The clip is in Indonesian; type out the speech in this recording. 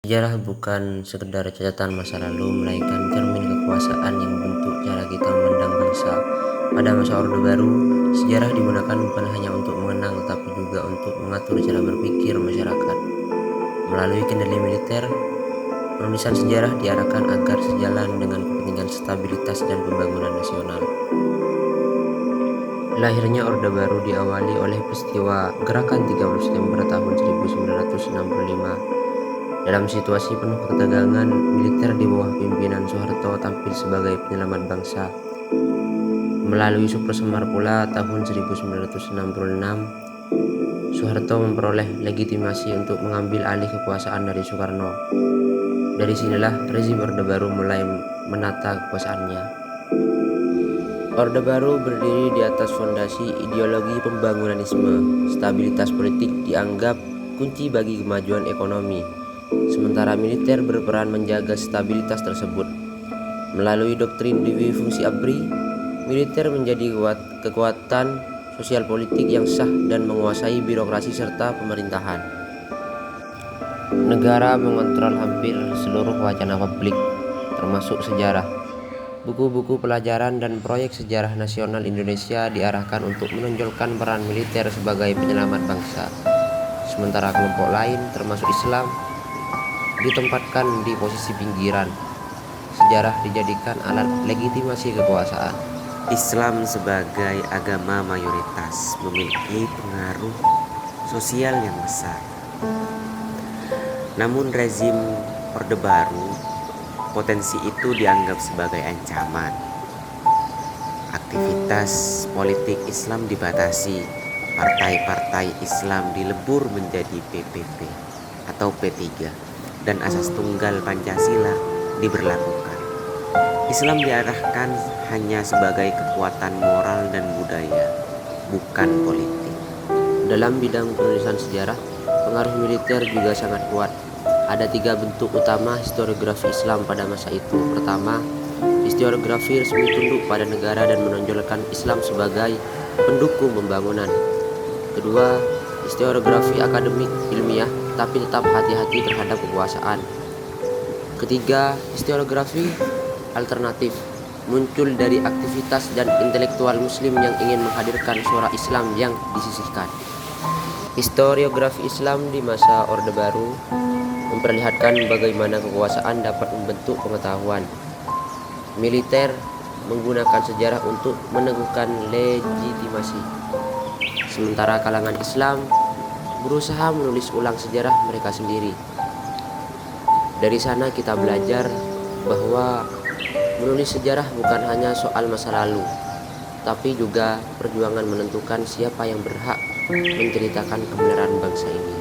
Sejarah bukan sekedar catatan masa lalu, melainkan cermin kekuasaan yang membentuk cara kita memandang bangsa. Pada masa Orde Baru, sejarah digunakan bukan hanya untuk mengenang, tapi juga untuk mengatur cara berpikir masyarakat. Melalui kendali militer, penulisan sejarah diarahkan agar sejalan dengan kepentingan stabilitas dan pembangunan nasional. Lahirnya Orde Baru diawali oleh peristiwa Gerakan 30 September tahun 1965. Dalam situasi penuh ketegangan, militer di bawah pimpinan Soeharto tampil sebagai penyelamat bangsa. Melalui Super Semar pula tahun 1966, Soeharto memperoleh legitimasi untuk mengambil alih kekuasaan dari Soekarno. Dari sinilah rezim Orde Baru mulai menata kekuasaannya. Orde Baru berdiri di atas fondasi ideologi pembangunanisme. Stabilitas politik dianggap kunci bagi kemajuan ekonomi. Sementara militer berperan menjaga stabilitas tersebut. Melalui doktrin Dwi Fungsi ABRI, militer menjadi kekuatan sosial politik yang sah dan menguasai birokrasi serta pemerintahan. Negara mengontrol hampir seluruh wacana publik, termasuk sejarah. Buku-buku pelajaran dan proyek sejarah nasional Indonesia diarahkan untuk menonjolkan peran militer sebagai penyelamat bangsa. Sementara kelompok lain, termasuk Islam, ditempatkan di posisi pinggiran. Sejarah dijadikan alat legitimasi kekuasaan. Islam sebagai agama mayoritas memiliki pengaruh sosial yang besar. Namun rezim Orde Baru, potensi itu dianggap sebagai ancaman. Aktivitas politik Islam dibatasi. Partai-partai Islam dilebur menjadi PPP atau P3 dan asas tunggal Pancasila diberlakukan. Islam diarahkan hanya sebagai kekuatan moral dan budaya, bukan politik. Dalam bidang penulisan sejarah, pengaruh militer juga sangat kuat. Ada 3 bentuk utama historiografi Islam pada masa itu. Pertama, historiografi resmi tunduk pada negara dan menonjolkan Islam sebagai pendukung pembangunan. Kedua, historiografi akademik ilmiah tapi tetap hati-hati terhadap kekuasaan. Ketiga, historiografi alternatif muncul dari aktivitas dan intelektual muslim yang ingin menghadirkan suara Islam yang disisihkan. Historiografi Islam di masa Orde Baru memperlihatkan bagaimana kekuasaan dapat membentuk pengetahuan. Militer menggunakan sejarah untuk meneguhkan legitimasi. Sementara kalangan Islam berusaha menulis ulang sejarah mereka sendiri. Dari sana kita belajar bahwa menulis sejarah bukan hanya soal masa lalu, tapi juga perjuangan menentukan siapa yang berhak menceritakan kebenaran bangsa ini.